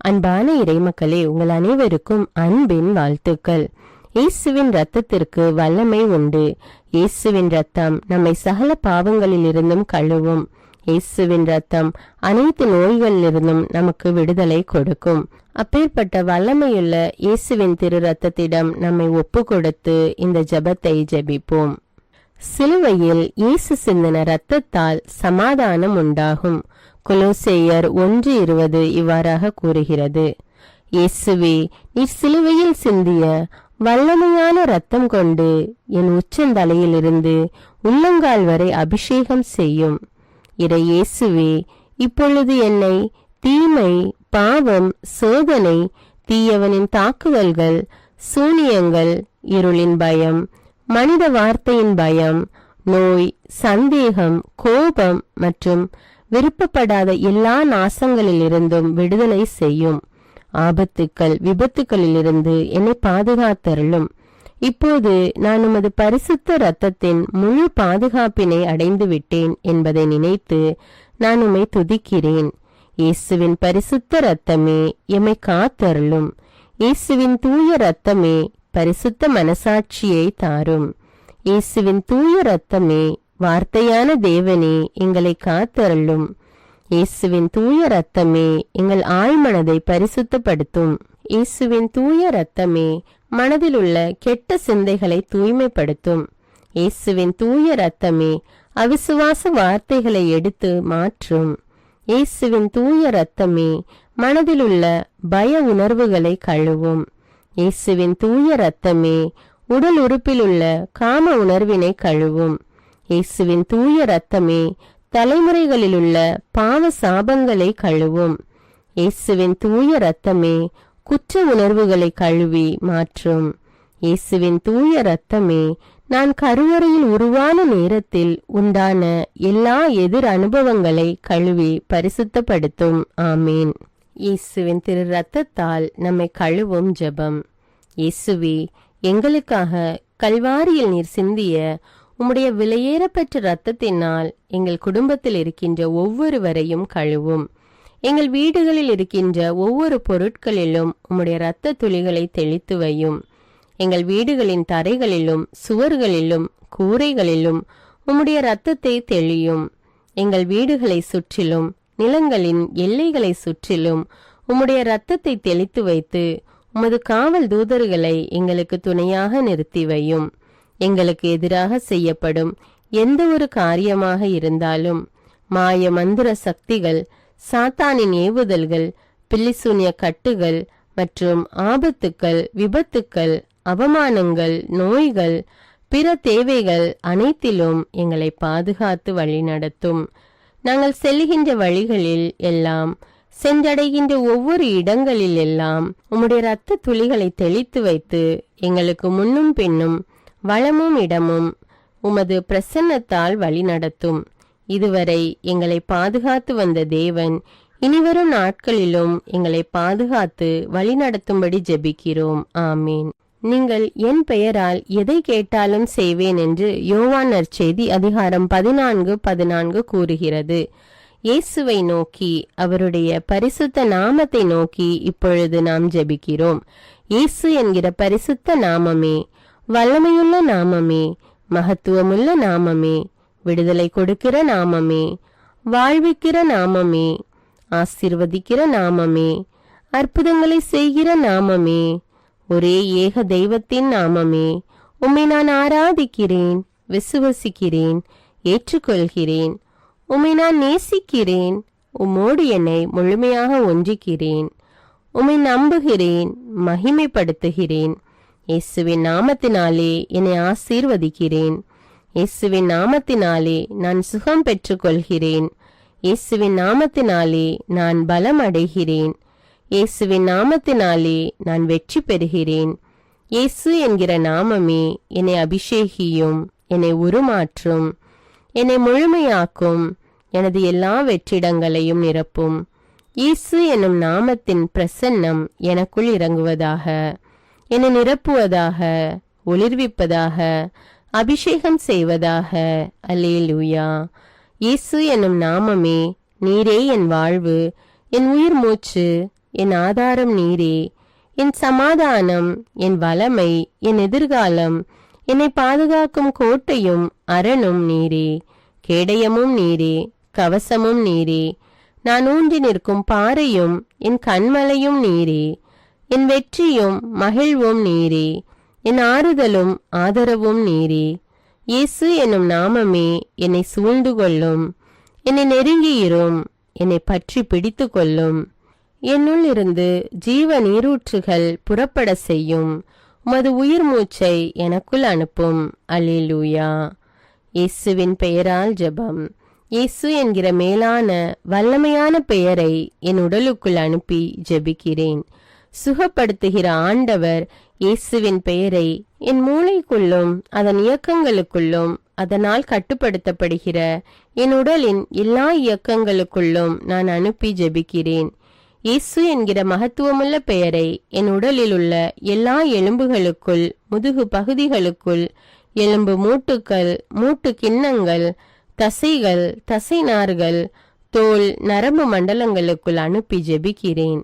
அன்பான இறைமக்களே, உங்கள் அனைவருக்கும் அன்பின் வாழ்த்துக்கள். இயேசுவின் இரத்தத்திற்கு வல்லமை உண்டு. இயேசுவின் இரத்தம் நம்மை சகல பாவங்களிலிருந்தும் கழுவும். இயேசுவின் இரத்தம் அனைத்து நோய்களிலிருந்தும் நமக்கு விடுதலை கொடுக்கும். அப்பேற்பட்ட வல்லமையுள்ள இயேசுவின் திரு இரத்தத்திடம் நம்மை ஒப்பு கொடுத்து இந்த ஜெபத்தை ஜெபிப்போம். சிலுவையில் இயேசு சிந்தின இரத்தத்தால் சமாதானம் உண்டாகும். கொலோசேயர் 1:20 இவ்வாறாக கூறுகிறது. இயேசுவே, நீர் சிலுவையில் சிந்திய வல்லமையான இரத்தம் கொண்டு என் உச்சந்தலையிலிருந்து உள்ளங்கால் வரை அபிஷேகம் செய்யும். இறை இயேசுவே, இப்பொழுது என்னை தீமை, பாவம், சோதனை, தீயவனின் தாக்குதல்கள், சூனியங்கள், இருளின் பயம், மனித வார்த்தையின் பயம், நோய், சந்தேகம், கோபம் மற்றும் விருப்பப்படாத எல்லா நாசங்களிலிருந்தும் விடுதலை செய்யும். ஆபத்துக்கள், விபத்துக்களிலிருந்து என்னை பாதுகாத்தருளும். இப்போது நான் உமது பரிசுத்த இரத்தத்தின் முழு பாதுகாப்பினை அடைந்து விட்டேன் என்பதை நினைத்து நான் உம்மை துதிக்கிறேன். இயேசுவின் பரிசுத்த இரத்தமே எம்மை காத்தருளும். இயேசுவின் தூய இரத்தமே பரிசுத்த மனசாட்சியை தாரும். இயேசுவின் தூய இரத்தமே வார்த்தையான தேவனே எங்களை காத்தருளும். இயேசுவின் தூய இரத்தமே எங்கள் ஆழ்மனதை பரிசுத்தப்படுத்தும். இயேசுவின் தூய இரத்தமே மனதில் உள்ள கெட்ட சிந்தைகளை தூய்மைப்படுத்தும். இயேசுவின் தூய இரத்தமே அவிசுவாச வார்த்தைகளை எடுத்து மாற்றும். இயேசுவின் தூய இரத்தமே மனதில் உள்ள பய உணர்வுகளை கழுவும். இயேசுவின் தூய இரத்தமே உடல் உறுப்பில் உள்ள காம உணர்வினை கழுவும். இயேசுவின் தூய இரத்தமே தலைமுறைகளிலுள்ள பாவ சாபங்களை கழுவும். இயேசுவின் தூய இரத்தமே குற்ற உணர்வுகளை கழுவி மாற்றும். இயேசுவின் தூய இரத்தமே நான் கருவறையில் உருவான நேரத்தில் உண்டான எல்லா எதிர் அனுபவங்களை கழுவி பரிசுத்தப்படுத்தும். ஆமீன். இயேசுவின் திரு இரத்தத்தால் நம்மை கழுவும் ஜெபம். இயேசுவே, எங்களுக்காக கல்வாரியில் நீர் சிந்திய உம்முடைய விலையேறப்பெற்ற இரத்தத்தினால் எங்கள் குடும்பத்தில் இருக்கின்ற ஒவ்வொருவரையும் கழுவும். எங்கள் வீடுகளில் இருக்கின்ற ஒவ்வொரு பொருட்களிலும் உம்முடைய இரத்த துளிகளை தெளித்து வையும். எங்கள் வீடுகளின் தரைகளிலும் சுவர்களிலும் கூரைகளிலும் உம்முடைய இரத்தத்தை தெளியும். எங்கள் வீடுகளை சுற்றிலும் நிலங்களின் எல்லைகளை சுற்றிலும் உம்முடைய இரத்தத்தை தெளித்து வைத்து உமது காவல் தூதர்களை எங்களுக்கு துணையாக நிறுத்தி வையும். எங்களுக்கு எதிராக செய்யப்படும் எந்த ஒரு காரியமாக இருந்தாலும் மாய மந்திர சக்திகள், சாத்தானின் ஏவுதல்கள், பில்லிசூனிய கட்டுகள் மற்றும் ஆபத்துக்கள், விபத்துக்கள், அவமானங்கள், நோய்கள், பிற தேவைகள் அனைத்திலும் எங்களை பாதுகாத்து வழிநடத்தும். நாங்கள் செல்கின்ற வழிகளில் எல்லாம், சென்றடைகின்ற ஒவ்வொரு இடங்களில் எல்லாம் உம்முடைய இரத்த துளிகளை தெளித்து வைத்து எங்களுக்கு முன்னும் பின்னும் வளமும் இடமும் உமது பிரசன்னத்தால் வழிநடத்தும். இதுவரை எங்களை பாதுகாத்து வந்த தேவன் இனிவரும் நாட்களிலும் எங்களை பாதுகாத்து வழிநடத்தும்படி ஜெபிக்கிறோம். ஆமீன். நீங்கள் என் பெயரால் எதை கேட்டாலும் செய்வேன் என்று யோவான் நற்செய்தி அதிகாரம் 14:14 கூறுகிறது. இயேசுவை நோக்கி, அவருடைய பரிசுத்த நாமத்தை நோக்கி இப்பொழுது நாம் ஜெபிக்கிறோம். இயேசு என்கிற பரிசுத்த நாமமே, வல்லமையுள்ள நாமமே, மகத்துவமுள்ள நாமமே, விடுதலை கொடுக்கிற நாமமே, வாழ்விக்கிற நாமமே, ஆசீர்வதிக்கிற நாமமே, அற்புதங்களை செய்கிற நாமமே, ஒரே ஏக தெய்வத்தின் நாமமே, உம்மை நான் ஆராதிக்கிறேன், விசுவசிக்கிறேன், ஏற்றுக்கொள்கிறேன். உம்மை நான் நேசிக்கிறேன், உம்மோடு என்னை முழுமையாக ஒன்றிக்கிறேன். உம்மை நம்புகிறேன், மகிமைப்படுத்துகிறேன். இயேசுவின் நாமத்தினாலே என்னை ஆசீர்வதிக்கிறேன். இயேசுவின் நாமத்தினாலே நான் சுகம் பெற்றுக்கொள்கிறேன். இயேசுவின் நாமத்தினாலே நான் பலம் அடைகிறேன். இயேசுவின் நாமத்தினாலே நான் வெற்றி பெறுகிறேன். இயேசு என்கிற நாமமே என்னை அபிஷேகியும், என்னை உருமாற்றும், என்னை முழுமையாக்கும், எனது எல்லா வெற்றிடங்களையும் நிரப்பும். இயேசு என்னும் நாமத்தின் பிரசன்னம் எனக்குள் இறங்குவதாக, என்னை நிரப்புவதாக, ஒளிர்விப்பதாக, அபிஷேகம் செய்வதாக. அல்லேலூயா. இயேசு என்னும் நாமமே, நீரே என் வாழ்வு, என் உயிர் மூச்சு, என் ஆதாரம் நீரே. என் சமாதானம், என் வளமை, என் எதிர்காலம், என்னை பாதுகாக்கும் கோட்டையும் அரணும் நீரே. கேடயமும் நீரே, கவசமும் நீரே. நான் ஊன்றி நிற்கும் பாறையும் என் கண்மலையும் நீரே. என் வெற்றியும் மகிழ்வும் நீரே. என் ஆறுதலும் ஆதரவும் நீரே. இயேசு என்னும் நாமமே என்னை சூழ்ந்து கொள்ளும். என்னை நெருங்கியிரும், என்னை பற்றி பிடித்து கொள்ளும். என்னுள் இருந்து ஜீவ நீரூற்றுகள் புறப்பட செய்யும். உமது உயிர் மூச்சை எனக்குள் அனுப்பும். அல்லேலூயா. இயேசுவின் பெயரால் ஜெபம். இயேசு என்கிற மேலான வல்லமையான பெயரை என் உடலுக்குள் அனுப்பி ஜெபிக்கிறேன். சுகப்படுத்துகிற ஆண்டவர் இயேசுவின் பெயரை என் மூளைக்குள்ளும் அதன் இயக்கங்களுக்குள்ளும் அதனால் கட்டுப்படுத்தப்படுகிற என் உடலின் எல்லா இயக்கங்களுக்குள்ளும் நான் அனுப்பி ஜெபிக்கிறேன். இயேசு என்கிற மகத்துவமுள்ள பெயரை என் உடலில் உள்ள எல்லா எலும்புகளுக்குள், முதுகு பகுதிகளுக்குள், எலும்பு மூட்டுக்கள், மூட்டு கிண்ணங்கள், தசைகள், தசைநார்கள், தோல், நரம்பு மண்டலங்களுக்குள் அனுப்பி ஜெபிக்கிறேன்.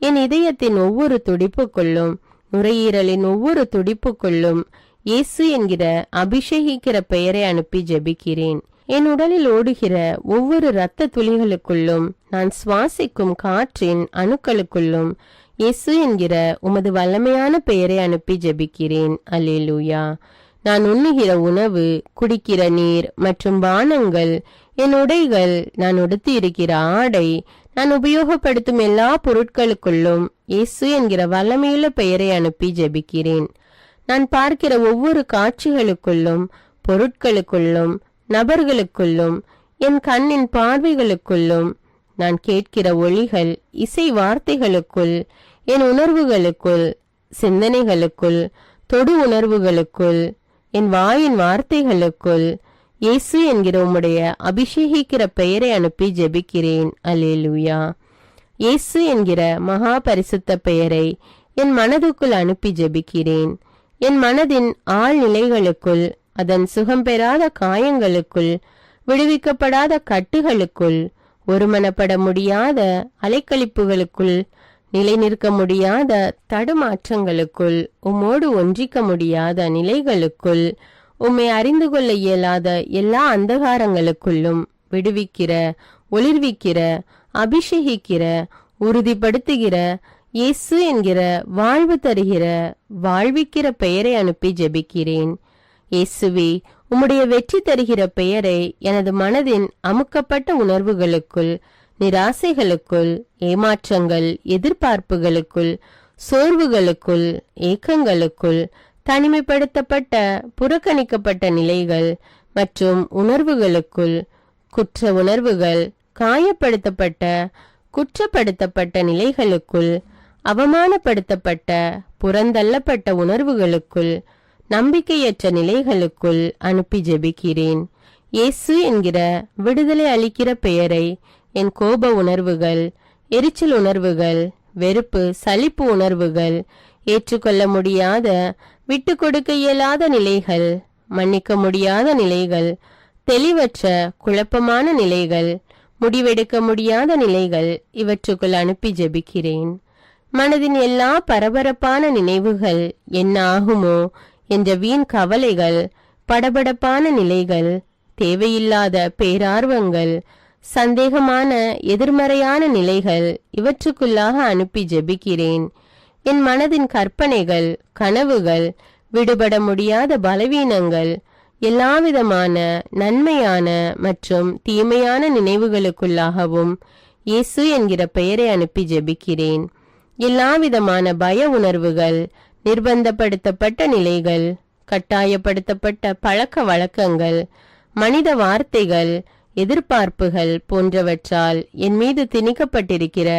என் இதயத்தின் ஒவ்வொரு துடிப்புக்குள்ளும், நுரையீரலின் ஒவ்வொரு துடிப்புக்குள்ளும் இயேசு என்கிற அபிஷேகிக்கிற பெயரை அனுப்பி ஜெபிக்கிறேன். என் உடலில் ஓடுகிற ஒவ்வொரு இரத்த துளிகளுக்குள்ளும், நான் சுவாசிக்கும் காற்றின் அணுக்களுக்குள்ளும் இயேசு என்கிற உமது வல்லமையான பெயரை அனுப்பி ஜெபிக்கிறேன். அல்லேலூயா. நான் உண்ணுகிற உணவு, குடிக்கிற நீர் மற்றும் பானங்கள், என் உடைகள், நான் உடுத்தி இருக்கிற ஆடை, நான் உபயோகப்படுத்தும் எல்லா பொருட்களுக்குள்ளும் இயேசு என்கிற வல்லமையுள்ள பெயரை அனுப்பி ஜெபிக்கிறேன். நான் பார்க்கிற ஒவ்வொரு காட்சிகளுக்குள்ளும், பொருட்களுக்குள்ளும், நபர்களுக்குள்ளும், என் கண்ணின் பார்வைகளுக்குள்ளும், நான் கேட்கிற ஒலிகள், இசை வார்த்தைகளுக்குள், என் உணர்வுகளுக்குள், சிந்தனைகளுக்குள், தொடு உணர்வுகளுக்குள், என் வாயின் வார்த்தைகளுக்குள் இயேசு என்கிற உம்முடைய அபிஷேகிக்கிற பெயரை அனுப்பி ஜெபிக்கிறேன். அல்லேலூயா. இயேசு என்கிற மகா பரிசுத்த பெயரை என் மனதுக்குள் அனுப்பி ஜெபிக்கிறேன். என் மனதின் ஆழ்நிலைகளுக்குள், அதன் சுகம் பெறாத காயங்களுக்குள், விடுவிக்கப்படாத கட்டுகளுக்குள், ஒருமனப்பட முடியாத அலைக்கழிப்புகளுக்குள், நிலை நிற்க முடியாத தடுமாற்றங்களுக்குள், உம்மோடு ஒன்றிக்க முடியாத நிலைகளுக்குள், உம்மை அறிந்து கொள்ள இயலாத எல்லா அந்தகாரங்களுக்குள்ளும் விடுவிக்கிற, ஒளிர்விக்கிற, அபிஷேகிக்கிற, உறுதிப்படுத்துகிற இயேசு என்கிற வாழ்வு தருகிற, வாழ்விக்கிற பெயரை அனுப்பி ஜெபிக்கிறேன். இயேசுவே, உம்முடைய வெற்றி தருகிற பெயரை எனது மனதின் அமுக்கப்பட்ட உணர்வுகளுக்குள், நிராசைகளுக்குள், ஏமாற்றங்கள், எதிர்பார்ப்புகளுக்குள், சோர்வுகளுக்குள், ஏக்கங்களுக்குள், தனிமைப்படுத்தப்பட்ட, புறக்கணிக்கப்பட்ட நிலைகள் மற்றும் உணர்வுகளுக்குள், குற்ற உணர்வுகள், காயப்படுத்தப்பட்ட, குற்றப்படுத்தப்பட்ட நிலைகளுக்குள், அவமானப்படுத்தப்பட்ட, புறந்தள்ளப்பட்ட உணர்வுகளுக்குள், நம்பிக்கையற்ற நிலைகளுக்குள் அனுப்பி ஜெபிக்கிறேன். இயேசு என்கிற விடுதலை அளிக்கிற பெயரை என் கோப உணர்வுகள், எரிச்சல் உணர்வுகள், வெறுப்பு, சலிப்பு உணர்வுகள், ஏற்றுக்கொள்ள முடியாத, விட்டு கொடுக்க இயலாத நிலைகள், மன்னிக்க முடியாத நிலைகள், தெளிவற்ற குழப்பமான நிலைகள், முடிவெடுக்க முடியாத நிலைகள், இவற்றுக்குள் அனுப்பி ஜெபிக்கிறேன். மனதின் எல்லா பரபரப்பான நினைவுகள், என்ன ஆகுமோ என்ற வீண் கவலைகள், படபடப்பான நிலைகள், தேவையில்லாத பேரார்வங்கள், சந்தேகமான எதிர்மறையான நிலைகள், இவற்றுக்குள்ளாக அனுப்பி ஜெபிக்கிறேன். என் மனதின் கற்பனைகள், கனவுகள், விடுபட முடியாத பலவீனங்கள், எல்லாவிதமான நன்மையான மற்றும் தீமையான நினைவுகளுக்குள்ளாகவும் இயேசு என்கிற பெயரை அனுப்பி ஜெபிக்கிறேன். எல்லாவிதமான பய உணர்வுகள், நிர்பந்தப்படுத்தப்பட்ட நிலைகள், கட்டாயப்படுத்தப்பட்ட பழக்க வழக்கங்கள், மனித வார்த்தைகள், எதிர்பார்ப்புகள் போன்றவற்றால் என் மீது திணிக்கப்பட்டிருக்கிற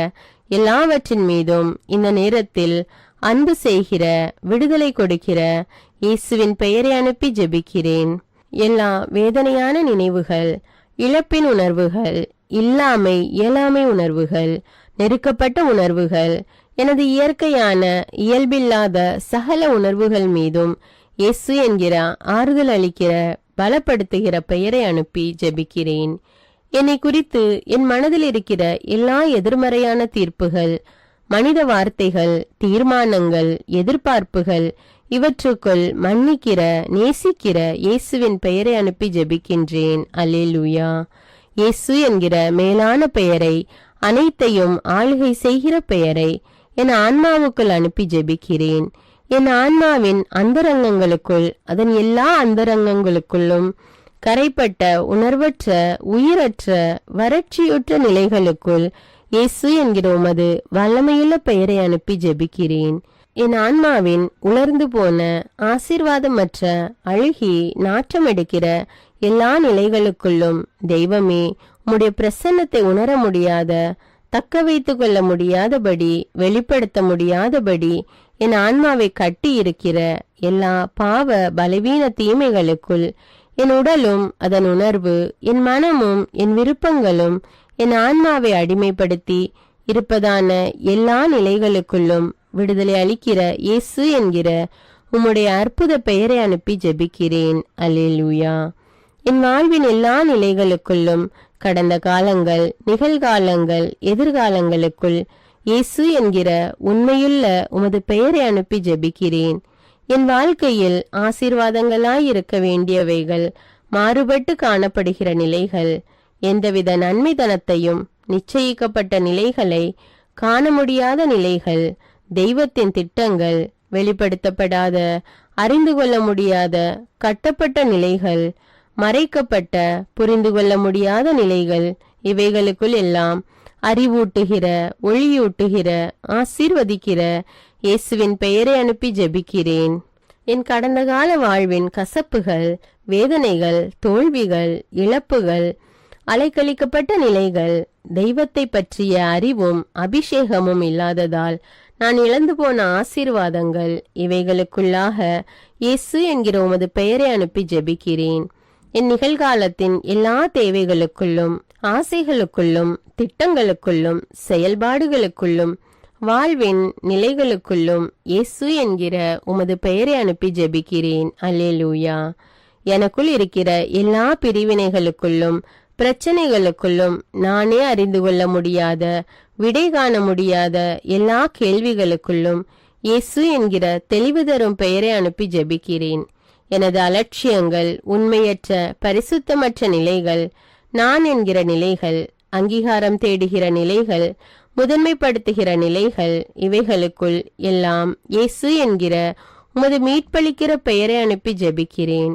எல்லாவற்றின் மீதும் இந்த நேரத்தில் அன்பு செய்கிற, விடுதலை கொடுக்கிற இயேசுவின் பெயரை அனுப்பி ஜெபிக்கிறேன். எல்லா வேதனையான நினைவுகள், இழப்பின் உணர்வுகள், இல்லாமை இயலாமை உணர்வுகள், நெருக்கப்பட்ட உணர்வுகள், எனது இயற்கையான இயல்பில்லாத சகல உணர்வுகள் மீதும் இயேசு என்கிற ஆறுதல் அளிக்கிற, பலப்படுத்துகிற பெயரை அனுப்பி ஜெபிக்கிறேன். என்னை குறித்து என் மனதில் இருக்கிற எல்லா எதிர்மறையான தீர்ப்புகள், மனித வார்த்தைகள், தீர்மானங்கள், எதிர்பார்ப்புகள் இவற்றுக்குள் மன்னிக்கிற, நேசிக்கிற இயேசுவின் பெயரை அனுப்பி ஜெபிக்கின்றேன். அல்லேலூயா. இயேசு என்கிற மேலான பெயரை, அனைத்தையும் ஆளுகை செய்கிற பெயரை என் ஆன்மாவுக்குள் அனுப்பி ஜெபிக்கிறேன். என் ஆன்மாவின் அந்தரங்கங்களுக்குள், அதன் எல்லா அந்தரங்கங்களுக்குள்ளும் கரைப்பட்ட, உணர்வற்ற, உயிரற்ற, வறட்சியுற்ற நிலைகளுக்குள் இயேசு என்கிற உமது வல்லமையுள்ள பெயரை அனுப்பி ஜெபிக்கிறேன். என் ஆன்மாவின் உலர்ந்து போன, ஆசீர்வாதமற்ற, அழுகி நாற்றமெடுக்கிற எல்லா நிலைகளுக்குள்ளும் தெய்வமே, உம்முடைய பிரசன்னத்தை உணர முடியாத, தக்க வைத்து கொள்ள முடியாதபடி, வெளிப்படுத்த முடியாதபடி என் ஆன்மாவை கட்டி இருக்கிற எல்லா பாவ பலவீன தீமைகளுக்குள் என் உடலும் அதன் உணர்வு, என் மனமும் என் விருப்பங்களும் என் ஆன்மாவை அடிமைப்படுத்தி இருப்பதான எல்லா நிலைகளுக்குள்ளும் விடுதலை அளிக்கிற இயேசு என்கிற உம்முடைய அற்புத பெயரை அனுப்பி ஜெபிக்கிறேன். அல்லேலூயா. என் வாழ்வின் எல்லா நிலைகளுக்குள்ளும், கடந்த காலங்கள், நிகழ்காலங்கள், எதிர்காலங்களுக்குள் இயேசு என்கிற உண்மையுள்ள உமது பெயரை அனுப்பி ஜெபிக்கிறேன். என் வாழ்க்கையில் ஆசீர்வாதங்களாயிருக்க வேண்டியவைகள் மாறுபட்டு காணப்படுகிற நிலைகள், எந்தவித நன்மைதனத்தையும் நிச்சயிக்கப்பட்ட நிலைகளை காண முடியாத நிலைகள், தெய்வத்தின் திட்டங்கள் வெளிப்படுத்தப்படாத, அறிந்து கொள்ள முடியாத, கட்டப்பட்ட நிலைகள், மறைக்கப்பட்ட, புரிந்து கொள்ள முடியாத நிலைகள், இவைகளுக்குள் எல்லாம் அறிவூட்டுகிற, ஒளியூட்டுகிற, ஆசீர்வதிக்கிற இயேசுவின் பெயரை அனுப்பி ஜெபிக்கிறேன். என் கடந்த கால வாழ்வின் கசப்புகள், வேதனைகள், தோல்விகள், இழப்புகள், அலைக்கழிக்கப்பட்ட நிலைகள், தெய்வத்தை பற்றிய அறிவும் அபிஷேகமும் இல்லாததால் நான் இழந்து போன ஆசீர்வாதங்கள், இவைகளுக்குள்ளாக இயேசு என்கிற உமது பெயரை அனுப்பி ஜெபிக்கிறேன். என் நிகழ்காலத்தின் எல்லா தேவைகளுக்குள்ளும், ஆசைகளுக்குள்ளும், திட்டங்களுக்குள்ளும், செயல்பாடுகளுக்குள்ளும், வாழ்வின் நிலைகளுக்குள்ளும் இயேசு என்கிற உமது பெயரை அனுப்பி ஜெபிக்கிறேன். அல்லேலூயா. எனக்குள் இருக்கிற எல்லா பிரிவினைகளுக்குள்ளும், பிரச்சனைகளுக்குள்ளும், நானே அறிந்து கொள்ள முடியாத, விடை காண முடியாத எல்லா கேள்விகளுக்குள்ளும் இயேசு என்கிற தெளிவு தரும் பெயரை அனுப்பி ஜெபிக்கிறேன். எனது அலட்சியங்கள், உண்மையற்ற, பரிசுத்தமற்ற நிலைகள், நான் என்கிற நிலைகள், அங்கீகாரம் தேடுகிற நிலைகள், முதன்மைப்படுத்துகிற நிலைகள், இவைகளுக்குள் எல்லாம் இயேசு என்கிற உமது மீட்பளிக்கிற பெயரை அனுப்பி ஜெபிக்கிறேன்.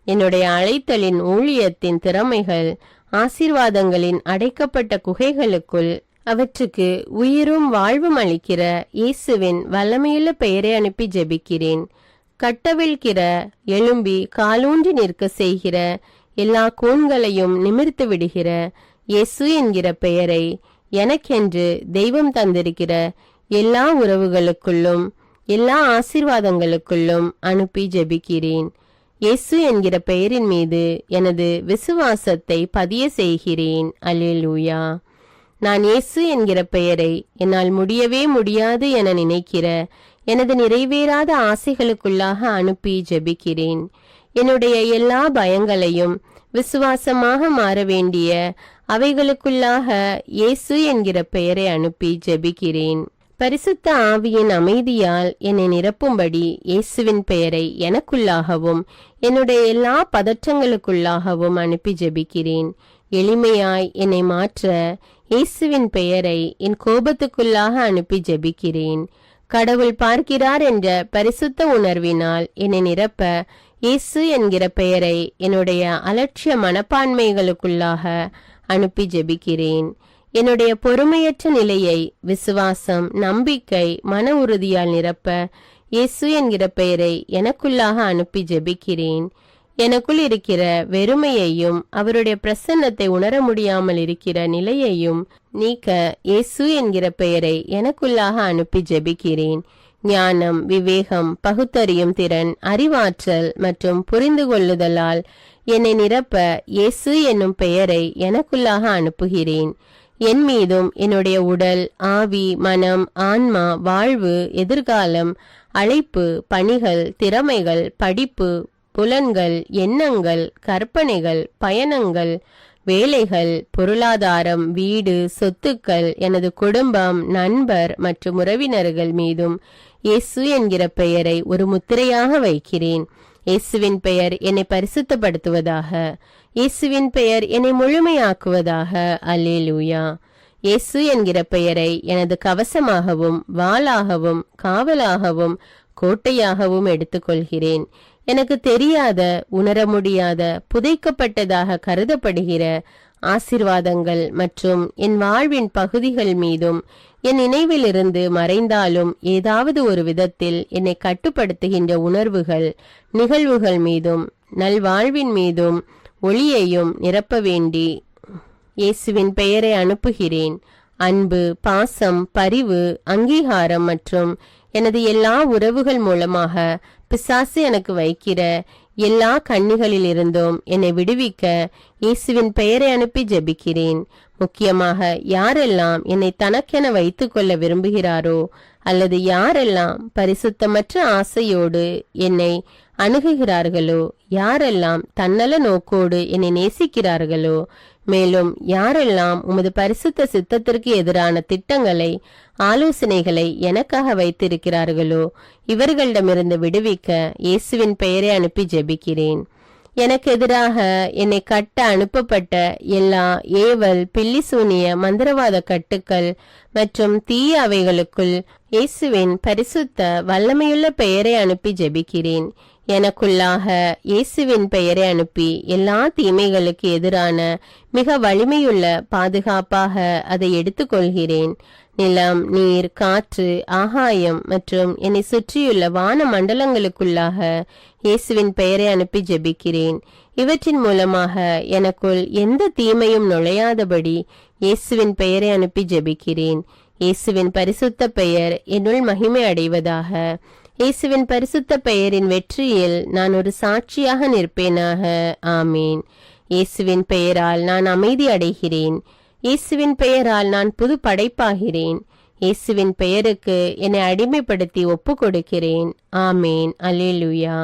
என்னுடைய அழைத்தலின் ஊழியத்தின் திறமைகள், ஆசீர்வாதங்களின் அடைக்கப்பட்ட குகைகளுக்குள் அவற்றுக்கு உயிரும் வாழ்வும் அளிக்கிற இயேசுவின் வல்லமையுள்ள பெயரை அனுப்பி ஜெபிக்கிறேன். கட்டவிழ்கிற, எழும்பி காலூன்றி நிற்க செய்கிற எல்லா கூண்களையும் நிமிர்த்து விடுகிற இயேசு என்கிற பெயரை எனக்கென்று தெய்வம் தந்திருக்கிற எல்லா உறவுகளுக்குள்ளும், எல்லா ஆசீர்வாதங்களுக்குள்ளும் அனுப்பி ஜெபிக்கிறேன். இயேசு என்கிற பெயரின் மீது எனது விசுவாசத்தை பதிய செய்கிறேன். அல்லேலூயா. நான் இயேசு என்கிற பெயரை என்னால் முடியவே முடியாது என நினைக்கிற எனது நிறைவேறாத ஆசைகளுக்குள்ளாக அனுப்பி ஜெபிக்கிறேன். என்னுடைய எல்லா பயங்களையும் விசுவாசமாக மாற வேண்டிய அவைகளுக்குள்ளாக இயேசு என்கிற பெயரை அனுப்பி ஜெபிக்கிறேன். பரிசுத்த ஆவியின் அமைதியால் என்னை நிரப்பும்படி இயேசுவின் பெயரை எனக்குள்ளாகவும் என்னுடைய எல்லா பதற்றங்களுக்குள்ளாகவும் அனுப்பி ஜெபிக்கிறேன். எளிமையாய் என்னை மாற்ற இயேசுவின் பெயரை என் கோபத்துக்குள்ளாக அனுப்பி ஜெபிக்கிறேன். கடவுள் பார்க்கிறார் என்ற பரிசுத்த உணர்வினால் என்னை நிரப்ப இயேசு என்கிற பெயரை என்னுடைய அலட்சிய மனப்பான்மைகளுக்குள்ளாக அனுப்பி ஜெபிக்கிறேன். என்னுடைய பொறுமையற்ற நிலையை விசுவாசம், நம்பிக்கை, மன உறுதியால் நிரப்ப இயேசு என்கிற பெயரை எனக்குள்ளாக அனுப்பி ஜெபிக்கிறேன். எனக்குள் இருக்கிற வெறுமையையும் அவருடைய பிரசன்னத்தை உணர முடியாமல் இருக்கிற நிலையையும் நீக்க இயேசு என்கிற பெயரை எனக்குள்ளாக அனுப்பி ஜெபிக்கிறேன். ஞானம், விவேகம், பகுத்தறியும் திறன், அறிவாற்றல் மற்றும் புரிந்து கொள்ளுதலால் என்னை நிரப்ப இயேசு என்னும் பெயரை எனக்குள்ளாக அனுப்புகிறேன். என் மீதும் என்னுடைய உடல், ஆவி, மனம், ஆன்மா, வாழ்வு, எதிர்காலம், அழைப்பு, பணிகள், திறமைகள், படிப்பு, புலன்கள், எண்ணங்கள், கற்பனைகள், பயணங்கள், வேலைகள், பொருளாதாரம், வீடு, சொத்துக்கள், எனது குடும்பம், நண்பர் மற்றும் உறவினர்கள் மீதும் இயேசு என்கிற பெயரை ஒரு முத்திரையாக வைக்கிறேன். இயேசுவின் பெயர் என்னை பரிசுத்தப்படுத்துவதாக. இயேசுவின் பெயர் என்னை முழுமையாக்குவதாக. அல்லேலூயா. இயேசு என்கிற பெயரை எனது கவசமாகவும் வாளாகவும் காவலாகவும் கோட்டையாகவும் எடுத்துக்கொள்கிறேன். எனக்கு தெரியாத, உணர முடியாத, புதைக்கப்பட்டதாக கருதப்படுகிற ஆசீர்வாதங்கள் மற்றும் என் வாழ்வின் பகுதிகள் மீதும் என் நினைவிலிருந்து மறைந்தாலும் ஏதாவது ஒரு விதத்தில் என்னை கட்டுப்படுத்துகின்ற உணர்வுகள், நிகழ்வுகள் மீதும் நல்வாழ்வின் மீதும் ஒளியையும் நிரப்ப வேண்டி இயேசுவின் பெயரை அனுப்புகிறேன். அன்பு, பாசம், பரிவு, அங்கீகாரம் மற்றும் எனது எல்லா உறவுகள் மூலமாக பிசாசு எனக்கு வைக்கிற எல்லா கண்ணிகளிலிருந்தும் என்னை விடுவிக்க இயேசுவின் பெயரை அனுப்பி ஜெபிக்கிறேன். முக்கியமாக யாரெல்லாம் என்னை தனக்கென வைத்துக் கொள்ள விரும்புகிறாரோ அல்லது யாரெல்லாம் பரிசுத்தமற்ற ஆசையோடு என்னை அணுகுகிறார்களோ, யாரெல்லாம் தன்னல நோக்கோடு என்னை நேசிக்கிறார்களோ, மேலும் யாரெல்லாம் உமது பரிசுத்த சித்தத்திற்கு எதிரான திட்டங்களை, ஆலோசனைகளை எனக்காக வைத்திருக்கிறார்களோ இவர்களிடமிருந்து விடுவிக்க இயேசுவின் பெயரை அனுப்பி ஜெபிக்கிறேன். எனக்கு எதிராக என்னை கட்ட அனுப்பப்பட்ட எல்லா ஏவல், பில்லிசூனிய, மந்திரவாத கட்டுக்கள் மற்றும் தீய அவைகளுக்குள் இயேசுவின் பரிசுத்த வல்லமையுள்ள பெயரை அனுப்பி ஜெபிக்கிறேன். எனக்குள்ளாக இயேசுவின் பெயரை அனுப்பி எல்லா தீமைகளுக்கு எதிரான மிக வலிமையுள்ள பாதுகாப்பாக அதை எடுத்துக்கொள்கிறேன். நிலம், நீர், காற்று, ஆகாயம் மற்றும் என்னை சுற்றியுள்ள வான மண்டலங்களுக்குள்ளாக இயேசுவின் பெயரை அனுப்பி ஜெபிக்கிறேன். இவற்றின் மூலமாக எனக்குள் எந்த தீமையும் நுழையாதபடி இயேசுவின் பெயரை அனுப்பி ஜெபிக்கிறேன். இயேசுவின் பரிசுத்த பெயர் என்னுள் மகிமை அடைவதாக. இயேசுவின் பரிசுத்த பெயரின் வெற்றியில் நான் ஒரு சாட்சியாக நிற்பேனாக. ஆமீன். இயேசுவின் பெயரால் நான் அமைதி அடைகிறேன். இயேசுவின் பெயரால் நான் புது படைப்பாகிறேன். இயேசுவின் பெயருக்கு என்னை அடிமைப்படுத்தி ஒப்பு கொடுக்கிறேன். ஆமீன். அல்லேலூயா.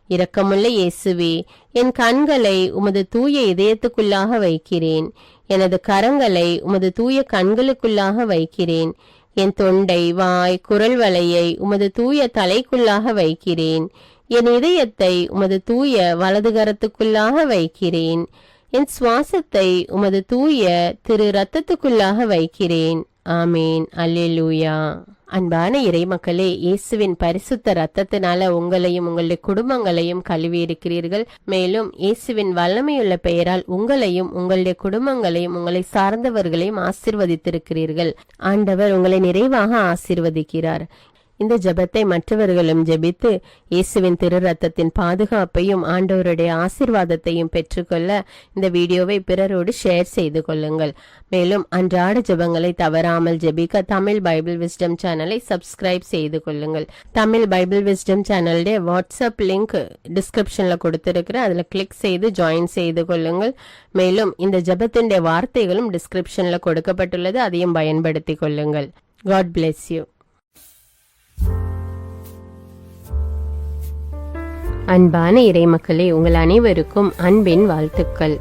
இரக்கமுள்ள இயேசுவே, என் கண்களை உமது தூய இதயத்துக்குள்ளாக வைக்கிறேன். எனது கரங்களை உமது தூய கண்களுக்குள்ளாக வைக்கிறேன். என் தொண்டை, வாய், குரல் வலையை உமது தூய தலைக்குள்ளாக வைக்கிறேன். என் இதயத்தை உமது தூய வலதுகரத்துக்குள்ளாக வைக்கிறேன். என் சுவாசத்தை உமது தூய திரு ரத்தத்துக்குள்ளாக வைக்கிறேன். ஆமீன். அல்லேலூயா. அன்பான இறைமக்களே, இயேசுவின் பரிசுத்த ரத்தத்தினால உங்களையும் உங்களுடைய குடும்பங்களையும் கழுவி இருக்கிறீர்கள். மேலும் இயேசுவின் வல்லமையுள்ள பெயரால் உங்களையும் உங்களுடைய குடும்பங்களையும் உங்களை சார்ந்தவர்களையும் ஆசீர்வதித்திருக்கிறீர்கள். ஆண்டவர் உங்களை நிறைவாக ஆசீர்வதிக்கிறார். இந்த ஜெபத்தை மற்றவர்களும் ஜெபித்து இயேசுவின் திரு ரத்தத்தின் பாதுகாப்பையும் ஆண்டவருடைய ஆசீர்வாதத்தையும் பெற்றுக்கொள்ள இந்த வீடியோவை பிறரோடு ஷேர் செய்து கொள்ளுங்கள். மேலும் அன்றாட ஜெபங்களை தவறாமல் ஜெபிக்க தமிழ் பைபிள் விஸ்டம் சேனலை சப்ஸ்கிரைப் செய்து கொள்ளுங்கள். தமிழ் பைபிள் விஸ்டம் சேனலுடைய வாட்ஸ்அப் லிங்க் டிஸ்கிரிப்ஷன்ல கொடுத்திருக்கிறேன். அதுல கிளிக் செய்து ஜாயின் செய்து கொள்ளுங்கள். மேலும் இந்த ஜெபத்தினுடைய வார்த்தைகளும் டிஸ்கிரிப்ஷன்ல கொடுக்கப்பட்டுள்ளது, அதையும் பயன்படுத்தி கொள்ளுங்கள். God bless you. அன்பான இறைமக்களே, உங்கள் அனைவருக்கும் அன்பின் வாழ்த்துக்கள்.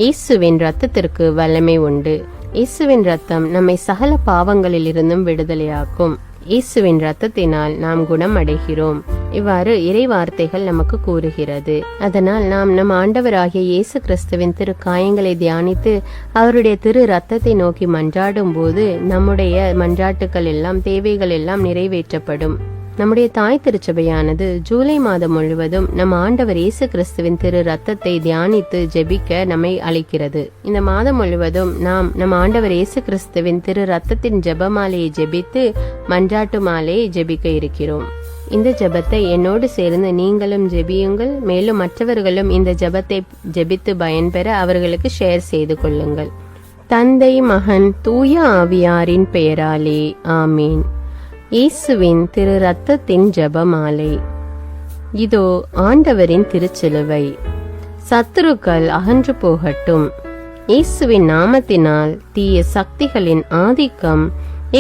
இயேசுவின் ரத்தத்திற்கு வல்லமை உண்டு. இயேசுவின் ரத்தம் நம்மை சகல பாவங்களில் இருந்தும் விடுதலையாக்கும். இயேசுவின் ரத்தத்தினால் நாம் குணம் அடைகிறோம். இவ்வாறு இறை வார்த்தைகள் நமக்கு கூறுகிறது. அதனால் நாம் நம் ஆண்டவராகிய இயேசு கிறிஸ்துவின் திரு காயங்களை தியானித்து அவருடைய திரு ரத்தத்தை நோக்கி மன்றாடும் போது நம்முடைய மன்றாட்டுக்கள் எல்லாம், தேவைகள் எல்லாம் நிறைவேற்றப்படும். நம்முடைய தாய் திருச்சபையானது ஜூலை மாதம் முழுவதும் நம் ஆண்டவர் இயேசு கிறிஸ்துவின் திரு ரத்தத்தை தியானித்து ஜெபிக்க நம்மை அழைக்கிறது. இந்த மாதம் முழுவதும் நாம் நம் ஆண்டவர் இயேசு கிறிஸ்துவின் திரு ரத்தத்தின் ஜெபமாலையை ஜெபித்து மன்றாட்டு மாலையை ஜெபிக்க இருக்கிறோம். இந்த ஜெபத்தை என்னோடு சேர்ந்து நீங்களும் ஜெபியுங்கள். மேலும் மற்றவர்களும் இந்த ஜெபத்தை ஜெபித்து பயன்பெற அவர்களுக்கு ஷேர் செய்து கொள்ளுங்கள். தந்தை, மகன், தூய ஆவியாரின் பெயராலே ஆமீன். இயேசுவின் திரு ரத்தத்தின் ஜெபமாலை. இதோ ஆண்டவரின் திருச்சிலுவை. சத்துருக்கள் அகன்று போகட்டும். இயேசுவின் நாமத்தினால் தீய சக்திகளின் ஆதிக்கம்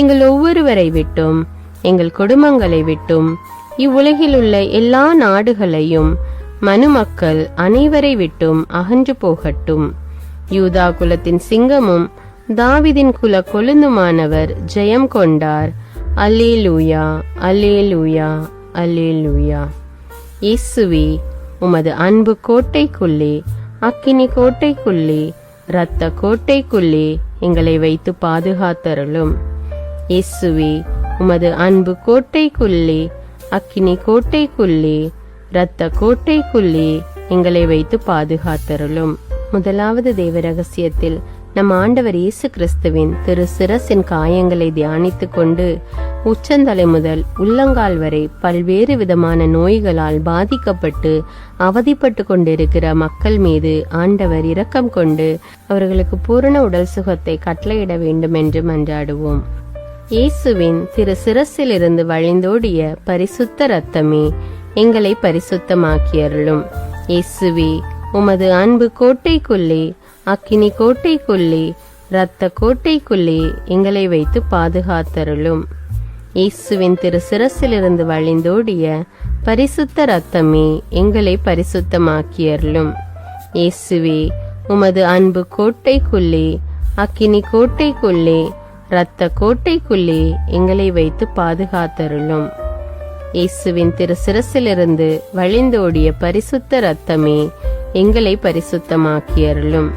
எங்கள் ஒவ்வொருவரை விட்டும், எங்கள் குடும்பங்களை விட்டும், இவ்வுலகில் உள்ள எல்லா நாடுகளையும் மனுமக்கள் அனைவரை விட்டும் அகன்று போகட்டும். யூதா குலத்தின் சிங்கமும் தாவீதின் குல கொழுந்துமானவர் ஜெயம் கொண்டார். அல்லேலூயா, அல்லேலூயா, அல்லேலூயா. இயேசுவே, உமது அன்பு கோட்டைக்குள்ளே, அக்கினி கோட்டைக்குள்ளே, இரத்த கோட்டைக்குள்ளே எங்களை வைத்து பாதுகாத்தருளும். இயேசுவே, உமது அன்பு கோட்டைக்குள்ளே, அக்கினி கோட்டைக்குள்ளே, இரத்த கோட்டைக்குள்ளே எங்களை வைத்து பாதுகாத்தருளும். முதலாவது தேவ ரகசியத்தில் நம் ஆண்டவர் இயேசு கிறிஸ்துவின் திரு சிரசின் காயங்களை தியானித்துக் கொண்டு உச்சந்தலை முதல் உள்ளங்கால் வரை பல்வேறு விதமான நோய்களால் பாதிக்கப்பட்டு அவதிப்பட்டு கொண்டிருக்கிற மக்கள் மீது ஆண்டவர் இரக்கம் கொண்டு அவர்களுக்கு பூரண உடல் சுகத்தை கட்டளையிட வேண்டும் என்று மன்றாடுவோம். இயேசுவின் திரு சிரசிலிருந்து வழிந்தோடிய பரிசுத்த இரத்தமே எங்களை பரிசுத்தமாக்கியருளும். இயேசுவே, உமது அன்பு கோட்டைக்குள்ளே, அக்கினி கோட்டைக்குள்ளே, இரத்த கோட்டைக்குள்ளே எங்களை வைத்து பாதுகாத்தருளும். இயேசுவின் திரு சிரசிலிருந்து வழிந்தோடிய பரிசுத்த இரத்தமே எங்களை பரிசுத்தமாக்கியருளும். இயேசுவே, உமது அன்பு கோட்டைக்குள்ளே, அக்கினி கோட்டைக்குள்ளே, இரத்த கோட்டைக்குள்ளே எங்களை வைத்து பாதுகாத்தருளும். இயேசுவின் திரு சிரசிலிருந்து வழிந்தோடிய பரிசுத்த இரத்தமே எங்களை பரிசுத்தமாக்கியருளும்.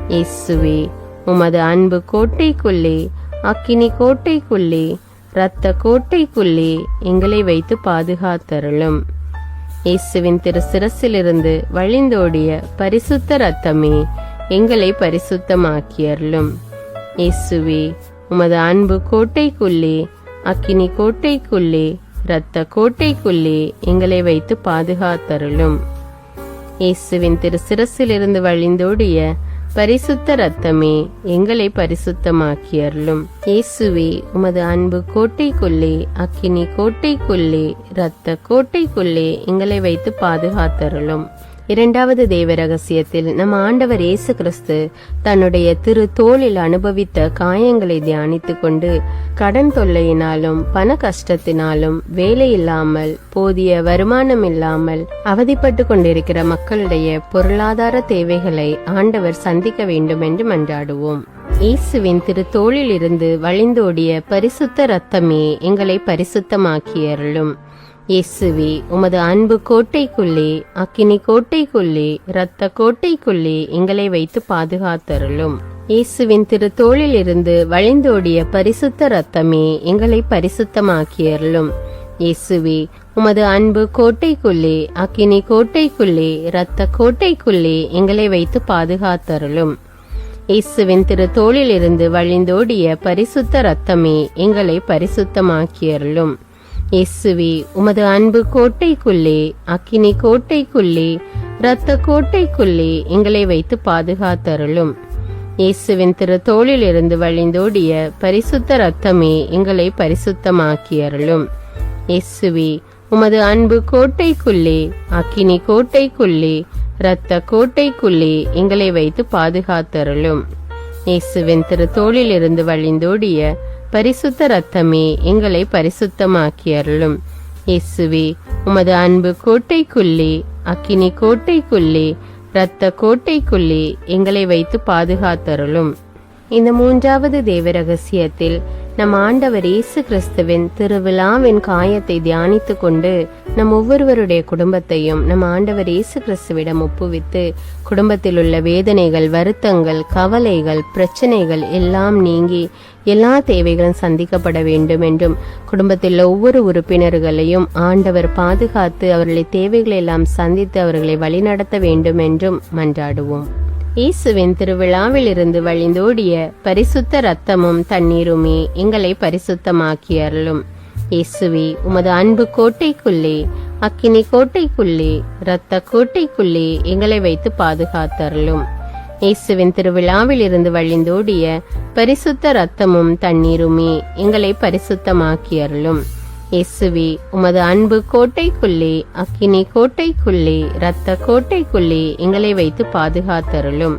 இயேசுவே, உமது அன்பு கோட்டைக்குள்ளே, அக்கினி கோட்டைக்குள்ளே, இரத்த கோட்டைக்குள்ளே எங்களை வைத்து பாதுகாத்தருளும். இயேசுவின் திரு சிரசிலிருந்து வழிந்தோடிய பரிசுத்த இரத்தமே எங்களை பரிசுத்தமாக்கியருளும். இயேசுவே, உமது அன்பு கோட்டைக்குள்ளே, அக்கினி கோட்டைக்குள்ளே, இரத்த கோட்டைக்குள்ளே எங்களை வைத்து பாதுகாத்தருளும். இயேசுவின் திரு சிரசிலிருந்து வழிந்தோடிய பரிசுத்த இரத்தமே எங்களை பரிசுத்தமாக்கியருளும். இயேசுவே, உமது அன்பு கோட்டைக்குள்ளே, அக்கினி கோட்டைக்குள்ளே, இரத்த கோட்டைக்குள்ளே எங்களை வைத்து பாதுகாத்தருளும். இரண்டாவது தேவ ரகசியத்தில் நம் ஆண்டவர் இயேசு கிறிஸ்து தன்னுடைய திரு தோளில் அனுபவித்த காயங்களை தியானித்துக் கொண்டு கடன் தொல்லையினாலும் பண கஷ்டத்தினாலும் வேலை இல்லாமல் போதிய வருமானம் இல்லாமல் அவதிப்பட்டு கொண்டிருக்கிற மக்களுடைய பொருளாதார தேவைகளை ஆண்டவர் சந்திக்க வேண்டும் என்று மன்றாடுவோம். இயேசுவின் திரு தோளில் இருந்து வழிந்தோடிய பரிசுத்த இரத்தமே எங்களை பரிசுத்தமாக்கியருளும். இயேசுவே, உமது அன்பு கோட்டைக்குள்ளே, அக்கினி கோட்டைக்குள்ளே, இரத்த கோட்டைக்குள்ளே எங்களை வைத்து பாதுகாத்தருளும். இயேசுவின் திரு தோளில் இருந்து வழிந்தோடிய பரிசுத்த இரத்தமே எங்களை பரிசுத்தமாக்கியருளும். இயேசுவே, உமது அன்பு கோட்டைக்குள்ளே, அக்கினி கோட்டைக்குள்ளே, இரத்த கோட்டைக்குள்ளே எங்களை வைத்து பாதுகாத்தருளும். இயேசுவின் திரு தோளில் இருந்து வழிந்தோடிய பரிசுத்த இரத்தமே எங்களை பரிசுத்தமாக்கியருளும். இயேசுவே, உமது அன்பு கோட்டைக்குள்ளே, அக்கினி கோட்டைக்குள்ளே, இரத்த கோட்டைக்குள்ளே எங்களை வைத்து பாதுகாத்தருளும். இயேசுவின் திரு தோளில் இருந்து வழிந்தோடிய பரிசுத்த இரத்தமே எங்களை பரிசுத்தமாக்கியருளும். இயேசுவே, உமது அன்பு கோட்டைக்குள்ளே, அக்கினி கோட்டைக்குள்ளே, இரத்த கோட்டைக்குள்ளே எங்களை வைத்து பாதுகாத்தருளும். இயேசுவின் திரு தோளில் இருந்து வழிந்தோடிய பரிசுத்த இரத்தமே எங்களை பரிசுத்தமாக்கியருளும். இயேசுவே, உமது அன்பு கோட்டைக்குள்ளே, அக்கினி கோட்டைக்குள்ளே, இரத்த கோட்டைக்குள்ளே எங்களை வைத்து பாதுகாத்தருளும். இந்த மூன்றாவது தேவ ரகசியத்தில் நம் ஆண்டவர் இயேசு கிறிஸ்துவின் திருவிழாவின் காயத்தை தியானித்துக் கொண்டு நம் ஒவ்வொருவருடைய குடும்பத்தையும் நம் ஆண்டவர் இயேசு கிறிஸ்துவிடம் ஒப்புவித்து குடும்பத்தில் உள்ள வேதனைகள், வருத்தங்கள், கவலைகள், பிரச்சனைகள் எல்லாம் நீங்கி எல்லா தேவைகளும் சந்திக்கப்பட வேண்டும் என்றும் குடும்பத்தில் ஒவ்வொரு உறுப்பினர்களையும் ஆண்டவர் பாதுகாத்து அவர்களை தேவைகளை எல்லாம் சந்தித்து அவர்களை வழிநடத்த வேண்டும் என்றும் மன்றாடுவோம். இயேசுவின் திருவிழாவில் இருந்து வழிந்தோடிய பரிசுத்த இரத்தமும் தண்ணீருமே எங்களை பரிசுத்தமாக்கியருளும். இயேசுவே, உமது அன்பு கோட்டைக்குள்ளே, அக்கினி கோட்டைக்குள்ளே, இரத்த கோட்டைக்குள்ளே எங்களை வைத்து பாதுகாத்தருளும். இயேசுவின் திருவிழாவில் இருந்து வழிந்தோடிய பரிசுத்த இரத்தமும் தண்ணீருமே எங்களை பரிசுத்தமாக்கியருளும். இயேசுவே, உமது அன்பு கோட்டைக்குள்ளே, அக்கினி கோட்டைக்குள்ளே, இரத்த கோட்டைக்குள்ளே எங்களை வைத்து பாதுகாத்தருளும்.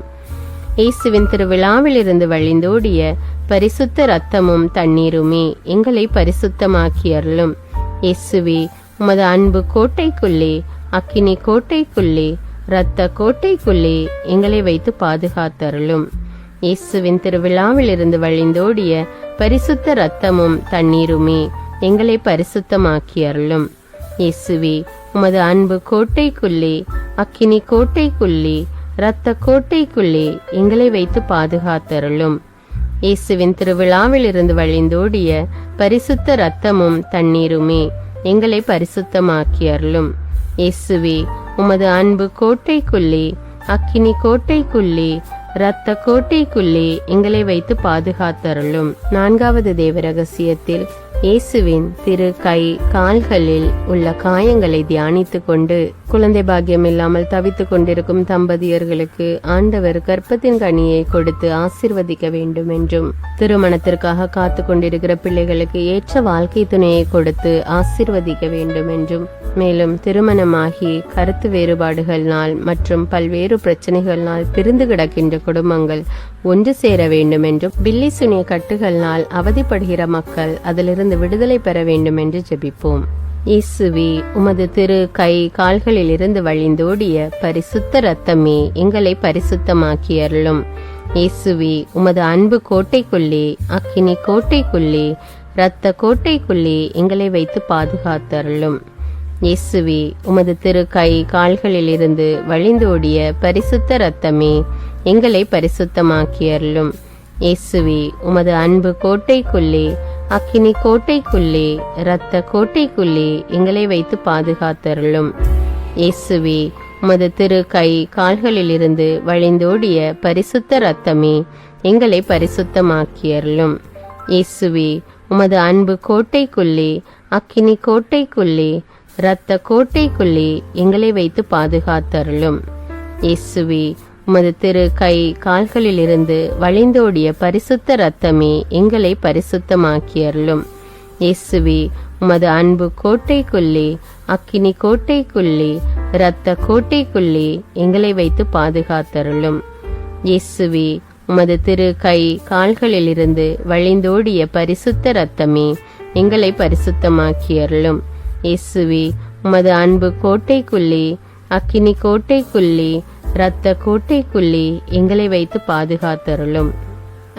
இயேசுவின் திருவிழாவில் இருந்து வழிந்தோடிய பரிசுத்த இரத்தமும் தண்ணீருமே எங்களை பரிசுத்தமாக்கியருளும். இயேசுவே, உமது அன்பு கோட்டைக்குள்ளே, அக்கினி கோட்டைக்குள்ளே, இரத்த கோட்டைக்குள்ளே எங்களை வைத்து பாதுகாத்தருளும். இயேசுவின் திருவிழாவில் இருந்து வழிந்தோடிய பரிசுத்த இரத்தமும் தண்ணீருமே எங்களை பரிசுத்தமாக்கி அருளும். இயேசுவே, உமது அன்பு கோட்டைக்குள்ளே, அக்கினி கோட்டைக்குள்ளே, இரத்த கோட்டைக்குள்ளே எங்களை வைத்து பாதுகாத்தருளும். இயேசுவின் திருவிழாவில் இருந்து வழிந்தோடிய பரிசுத்த இரத்தமும் தண்ணீருமே எங்களை பரிசுத்தமாக்கி அருளும். இயேசுவே, உமது அன்பு கோட்டைக்குள்ளே, அக்கினி கோட்டைக்குள்ளே, இரத்த கோட்டைக்குள்ளே எங்களை வைத்து பாதுகாத்தருளும். 4வது தேவ ரகசியத்தில் இயேசுவின் திரு கை கால்களில் உள்ள காயங்களை தியானித்து கொண்டு குழந்தை பாக்கியம் இல்லாமல் தவித்துக் கொண்டிருக்கும் தம்பதியர்களுக்கு ஆண்டவர் கர்ப்பத்தின் கனியை கொடுத்து ஆசீர்வதிக்க வேண்டும் என்றும், திருமணத்திற்காக காத்து கொண்டிருக்கிற பிள்ளைகளுக்கு ஏற்ற வாழ்க்கை துணையை கொடுத்து ஆசீர்வதிக்க வேண்டும் என்றும், மேலும் திருமணமாகி கருத்து வேறுபாடுகள்னால் மற்றும் பல்வேறு பிரச்சனைகள்னால் பிரிந்து கிடக்கின்ற குடும்பங்கள் ஒன்று சேர வேண்டும் என்றும், பில்லி சுனிய கட்டுகள்னால் அவதிப்படுகிற மக்கள் அதிலிருந்து விடுதலை பெற வேண்டும் என்று ஜெபிப்போம். இயேசுவே, உமது திரு கை கால்களில் இருந்து வழிந்தோடிய பரிசுத்த இரத்தமே எங்களை பரிசுத்தமாக்கி அருளும். இயேசுவே, உமது அன்பு கோட்டைக்குள்ளே, அக்கினி கோட்டைக்குள்ளே, இரத்த கோட்டைக்குள்ளே எங்களை வைத்து பாதுகாத்தருளும். இயேசுவே, உமது திரு கை கால்களில் இருந்து வழிந்தோடிய பரிசுத்த இரத்தமே எங்களை பரிசுத்தமாக்கி அருளும். இயேசுவே, உமது அன்பு கோட்டைக்குள்ளே, அக்கினி கோட்டைக்குள்ளே, இரத்த கோட்டைக்குள்ளே எங்களை வைத்து பாதுகாத்தருளும். இயேசுவே, உமது திரு கை கால்களில் இருந்து வழிந்தோடிய பரிசுத்த இரத்தமே எங்களை பரிசுத்தமாக்கி அருளும். இயேசுவே, உமது அன்பு கோட்டைக்குள்ளே, அக்கினி கோட்டைக்குள்ளே, இரத்த கோட்டைக்குள்ளே எங்களை வைத்து பாதுகாத்தருளும். இயேசுவே, உமது திரு கை கால்களில் இருந்து வழிந்தோடிய பரிசுத்த இரத்தமே எங்களை பரிசுத்தமாக்கி அருளும். இயேசுவே, உமது அன்பு கோட்டைக்குள்ளே, அக்கினி கோட்டைக்குள்ளே, இரத்த கோட்டைக்குள்ளே எங்களை வைத்து பாதுகாத்தருளும். இயேசுவே, உமது திரு கை கால்களில் இருந்து வழிந்தோடிய பரிசுத்த இரத்தமே எங்களை பரிசுத்தமாக்கி அருளும். இயேசுவே, உமது அன்பு கோட்டைக்குள்ளே, அக்கினி கோட்டைக்குள்ளே, இரத்த கோட்டைக்குள்ளே எங்களை வைத்து பாதுகாத்தருளும்.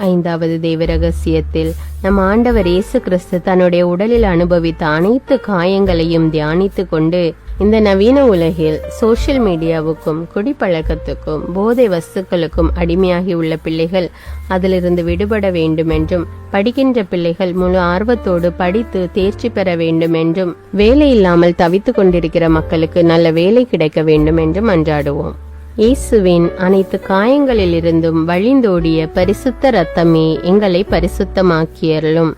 5வது தேவ ரகசியத்தில் நம் ஆண்டவர் இயேசு கிறிஸ்து தன்னுடைய உடலில் அனுபவித்த அனைத்து காயங்களையும் தியானித்து கொண்டு இந்த நவீன உலகில் சோசியல் மீடியாவுக்கும் குடிப்பழக்கத்துக்கும் போதை வஸ்துக்களுக்கும் அடிமையாகி உள்ள பிள்ளைகள் அதிலிருந்து விடுபட வேண்டும் என்றும், படிக்கின்ற பிள்ளைகள் முழு ஆர்வத்தோடு படித்து தேர்ச்சி பெற வேண்டும் என்றும், வேலை இல்லாமல் தவித்துக் கொண்டிருக்கிற மக்களுக்கு நல்ல வேலை கிடைக்க வேண்டும் என்றும் அன்றாடுவோம். இயேசுவின் அனைத்து காயங்களில் இருந்தும் வழிந்தோடிய பரிசுத்த இரத்தமே எங்களை பரிசுத்தமாக்கி அருளும்.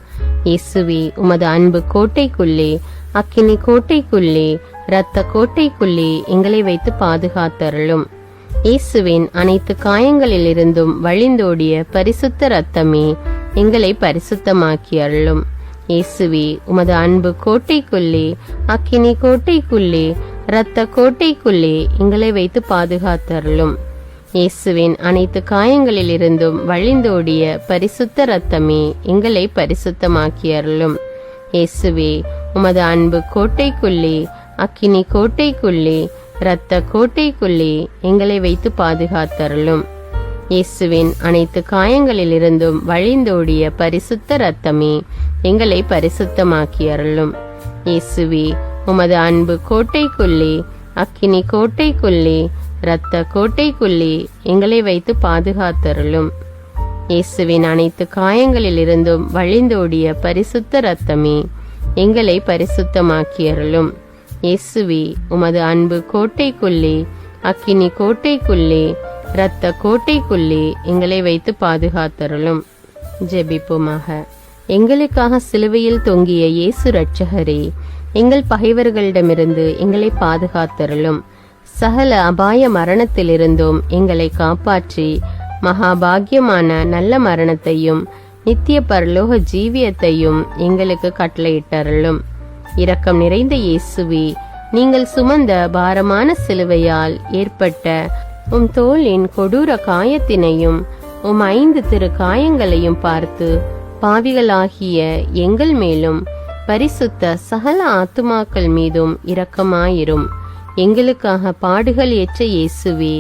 இயேசுவே, உமது அன்பு கோட்டைக்குள்ளே, அக்கினி கோட்டைக்குள்ளே, இரத்த கோட்டைக்குள்ளே எங்களை வைத்து பாதுகாத்தருளும். இயேசுவின் அனைத்து காயங்களில் இருந்தும் வழிந்தோடிய பரிசுத்த இரத்தமே எங்களை பரிசுத்தமாக்கி அருளும். இயேசுவே, உமது அன்பு கோட்டைக்குள்ளே, அக்கினி கோட்டைக்குள்ளே, இரத்த கோட்டைக்குள்ளே எங்களை வைத்து பாதுகாத்தருளும். இயேசுவின் அனைத்து காயங்களில் இருந்தும் வழிந்தோடிய பரிசுத்த இரத்தமே எங்களை பரிசுத்தமாக்கி அருளும். இயேசுவே, உமது அன்பு கோட்டைக்குள்ளே, அக்கினி கோட்டைக்குள்ளே, இரத்த கோட்டைக்குள்ளே எங்களை வைத்து பாதுகாத்தருளும். இயேசுவின் அனைத்து காயங்களில் இருந்தும் வழிந்தோடிய பரிசுத்த இரத்தமே எங்களை பரிசுத்தமாக்கி அருளும். இயேசுவே, உமது அன்பு கோட்டைக்குள்ளே, அக்கினி கோட்டைக்குள்ளே, இரத்த கோட்டைக்குள்ளே எங்களை வைத்து பாதுகாத்தருளும். இயேசுவின் அனைத்து காயங்களில் இருந்தும் வழிந்தோடிய பரிசுத்த இரத்தமே எங்களை பரிசுத்தமாக்கி அருளும். இயேசுவே, உமது அன்பு கோட்டைக்குள்ளே, அக்கினி கோட்டைக்குள்ளே, இரத்த கோட்டைக்குள்ளே எங்களை வைத்து பாதுகாத்தருளும். ஜெபிப்போமாக. எங்களுக்காக சிலுவையில் தொங்கிய இயேசு இரட்சகரே, எங்கள் பகைவர்களிடமிருந்து எங்களை பாதுகாத்தருளும். சகல அபாய மரணத்திலிருந்தும் எங்களை காப்பாற்றி மகாபாகியமான நல்ல மரணத்தையும் நித்திய பரலோக ஜீவியத்தையும் எங்களுக்கு கட்டளையிட்டருளும். இரக்கம் நிறைந்த இயேசுவே, நீங்கள் சுமந்த பாரமான சிலுவையால் ஏற்பட்ட உம் தோளின் கொடூர காயத்தினையும் உம் 5 திரு காயங்களையும் பார்த்து பாவிகளாகிய எங்கள் மேலும் பரிசுத்த சகல ஆத்துமாக்கள் மீதும் இரக்கமாயிரும். எங்களுக்காக பாடுகள் ஏற்ற இயேசுவே,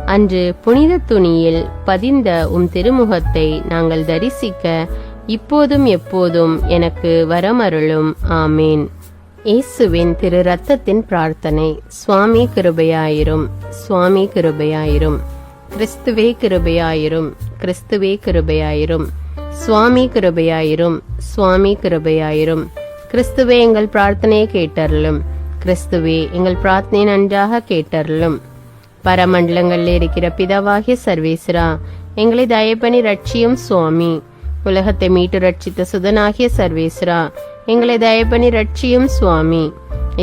அன்று புனித துணியில் பதிந்த திருமுகத்தை நாங்கள் தரிசிக்க இப்போதும் எப்போதும் எனக்கு வரமருளும். ஆமேன். இயேசுவின் திரு ரத்தத்தின் பிரார்த்தனை. சுவாமி கிருபையாயிரும், சுவாமி கிருபையாயிரும். கிறிஸ்துவே கிருபையாயிரும், கிறிஸ்துவே கிருபையாயிரும். சுவாமி கிருபையாயிரும், சுவாமி கிருபையாயிரும். கிறிஸ்துவே எங்கள் பிரார்த்தனையை கேட்டருளும், கிறிஸ்துவே எங்கள் பிரார்த்தனை நன்றாக கேட்டருளும். பரமண்டலங்களில் இருக்கிற பிதாவாகிய சர்வேஸ்வரா, எங்களை தயப்பனி ரட்சியும் சுவாமி. உலகத்தை மீட்டு ரட்சித்த சுதனாகிய சர்வேஸ்வரா, எங்களை தயப்பனி ரட்சியும் சுவாமி.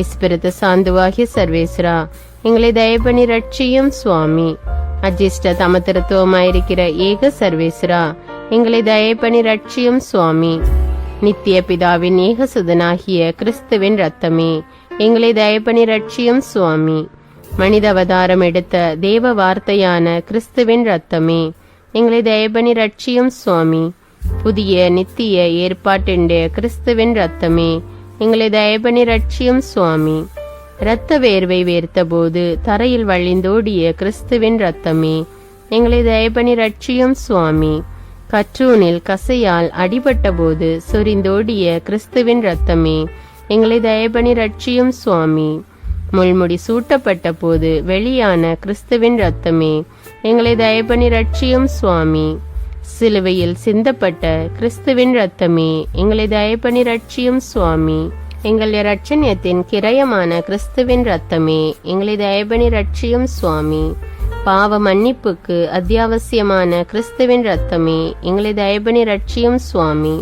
இஸ்பிரித்து சாந்துவாகிய சர்வேஸ்வரா, எங்களை தயப்பனி ரட்சியும் சுவாமி. அஜிஷ்ட தமத்திருத்துவமாயிருக்கிற ஏக சர்வேஸ்வரா, எங்களை தயப்பனி ரட்சியும் சுவாமி. நித்திய பிதாவின் ஏக சுதனாகிய கிறிஸ்துவின் ரத்தமே, எங்களை தயப்பனி ரட்சியும் சுவாமி. மனித அவதாரம் எடுத்த தேவ வார்த்தையான கிறிஸ்துவின் ரத்தமே, எங்களை தயப்பனி ரட்சியும் சுவாமி. புதிய நித்திய ஏற்பாட்டிൻ്റെ கிறிஸ்துவின் ரத்தமே, எங்களை தயப்பனி ரட்சியும் சுவாமி. இரத்த வேர்வை வேர்த்தபோது தரையில் வழிந்தோடிய கிறிஸ்துவின் ரத்தமே, எங்களை தயப்பனி ரட்சியும் சுவாமி. கற்றூனில் கசையால் அடிபட்ட போது சொரிந்தோடிய கிறிஸ்துவின் ரத்தமே, எங்களை தயப்பனி ரட்சியும் சுவாமி. முள்முடி சூட்டப்பட்ட போது வெளியான கிறிஸ்துவின் ரத்தமே, எங்களை தயப்பனி ரட்சியும் சுவாமி. சிலுவையில் சிந்தப்பட்ட கிறிஸ்துவின் ரத்தமே, எங்களை தயப்பனி ரட்சியும் சுவாமி. எங்கள் இரட்சணியத்தின் கிரயமான கிறிஸ்துவின் ரத்தமே, எங்களை தயப்பனி ரட்சியும் சுவாமி. பாவ மன்னிப்புக்கு அத்தியாவசியமான கிறிஸ்துவின் ரத்தமே, எங்களை தயப்பனி ரட்சியும் சுவாமி.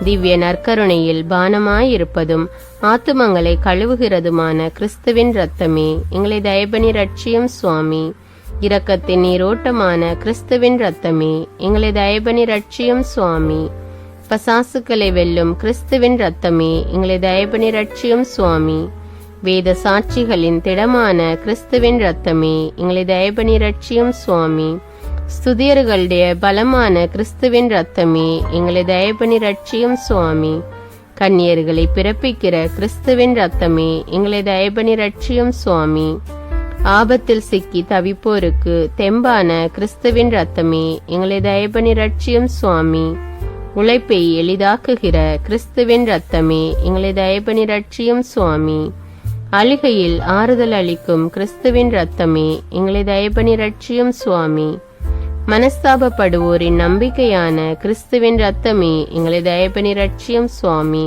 திவ்ய நற்கருணையில் பானமாயிருப்பதும் ஆத்துமங்களை கழுவுகிறதுமான கிறிஸ்துவின் ரத்தமே, எங்களை தயப்பனி ரட்சியும் சுவாமி. இரக்கத்தின் நீரோட்டமான கிறிஸ்துவின் ரத்தமே, எங்களை தயப்பனி ரட்சியும் சுவாமி. பசாசுக்களை வெல்லும் கிறிஸ்துவின் ரத்தமே, எங்களை தயப்பனி ரட்சியும் சுவாமி. வேத சாட்சிகளின் திடமான கிறிஸ்துவின் ரத்தமே, எங்களை தயப்பனி ரட்சியும் சுவாமி. ஸ்துதியர்களுடைய பலமான கிறிஸ்துவின் ரத்தமே, எங்களை தயப்பனி ரட்சியும் சுவாமி. கன்னியர்களை பிறப்பிக்கிற கிறிஸ்துவின் ரத்தமே, எங்களை தயப்பனி ரட்சியும் சுவாமி. ஆபத்தில் சிக்கி தவிப்போருக்கு தெம்பான கிறிஸ்துவின் ரத்தமே, எங்களை தயப்பனி ரட்சியும் சுவாமி. உழைப்பை எளிதாக்குகிற கிறிஸ்துவின் ரத்தமே, எங்களை தயப்பனி ரட்சியும் சுவாமி. அழுகையில் ஆறுதல் அளிக்கும் கிறிஸ்துவின் ரத்தமே, எங்களை தயப்பனி ரட்சியும் சுவாமி. மனஸ்தாபப்படுவோரின் நம்பிக்கையான கிறிஸ்துவின் ரத்தமே, எங்களை தயப்பனி ரட்சியும் சுவாமி.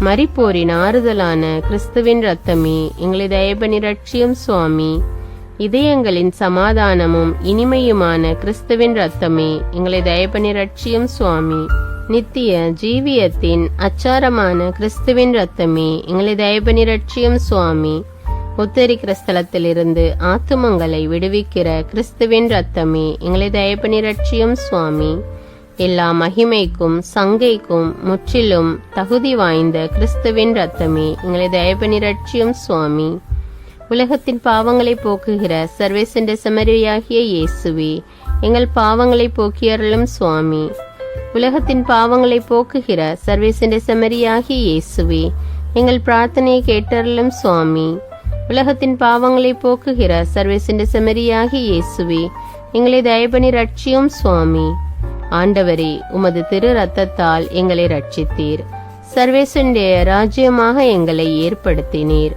மரிப்போரின் ஆறுதலான கிறிஸ்துவின் ரத்தமே, எங்களை தயப்பனி ரட்சியும் சுவாமி. இதயங்களின் சமாதானமும் இனிமையுமான கிறிஸ்துவின் ரத்தமே, எங்களை தயப்பனி ரட்சியும் சுவாமி. நித்திய ஜீவியத்தின் அச்சாரமான கிறிஸ்துவின் ரத்தமே, எங்களை தயப்பனி ரட்சியும் சுவாமி. உத்தரிக்கிற ஸ்தலத்திலிருந்து ஆத்துமங்களை விடுவிக்கிற கிறிஸ்துவின் ரத்தமே, எங்களை தயப்பனி ரட்சியும் சுவாமி. எல்லா மகிமைக்கும் சங்கைக்கும் முற்றிலும் தகுதி வாய்ந்த கிறிஸ்துவின் ரத்தமே, எங்களை தயப்பனி ரட்சியும் சுவாமி. உலகத்தின் பாவங்களை போக்குகிற சர்வேசண்ட செம்மறியாகிய இயேசுவே, எங்கள் பாவங்களை போக்கியருளும் சுவாமி. உலகத்தின் பாவங்களை போக்குகிற சர்வேசண்ட செம்மறியாகிய இயேசுவே, எங்கள் பிரார்த்தனையை கேட்டருளும் சுவாமி. உலகத்தின் பாவங்களை போக்குகிற சர்வேசண்ட செம்மறியாகிய இயேசுவே, எங்களை தயப்பனி ரட்சியும் சுவாமி. ஆண்டவரே, உமது திரு ரத்தத்தால் எங்களை ரட்சித்தீர். சர்வேசண்டைய ராஜ்யமாக எங்களை ஏற்படுத்தினீர்.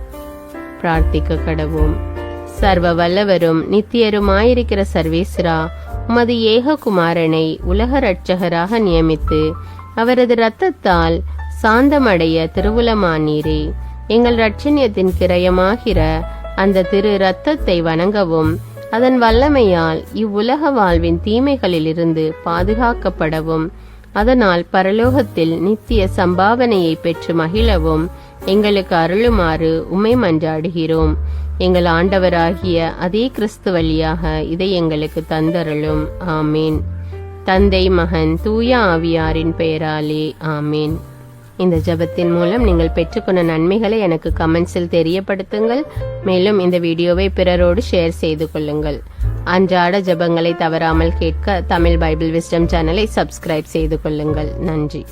பிரார்த்திக்க கடவோம். சர்வ வல்லவரும் நித்தியருமாயிருக்கிற சர்வேஸ்வரா, உமது ஏக குமாரனை உலக இரட்சகராக நியமித்து அவரது இரத்தத்தால் சாந்தமடைய திருவுளமானீரே. எங்கள் இரட்சணியத்தின் கிரயமாகிற அந்த திரு இரத்தத்தை வணங்கவும் அதன் வல்லமையால் இவ்வுலக வாழ்வின் தீமைகளிலிருந்து பாதுகாக்கப்படவும் அதனால் பரலோகத்தில் நித்திய சம்பாவனையை பெற்று மகிழவும் எங்களுக்கு அருளுமாறு உம்மை மன்றாடுகிறோம். எங்கள் ஆண்டவராகிய அதே கிறிஸ்து வழியாக இதை எங்களுக்கு தந்தருளும். ஆமேன். தந்தை, மகன், தூய ஆவியாரின் பெயராலே ஆமேன். இந்த ஜெபத்தின் மூலம் நீங்கள் பெற்றுக்கொண்ட நன்மைகளை எனக்கு கமெண்ட்ஸில் தெரியப்படுத்துங்கள். மேலும் இந்த வீடியோவை பிறரோடு ஷேர் செய்து கொள்ளுங்கள். அன்றாட ஜெபங்களை தவறாமல் கேட்க தமிழ் பைபிள் விஸ்டம் சேனலை சப்ஸ்கிரைப் செய்து கொள்ளுங்கள். நன்றி.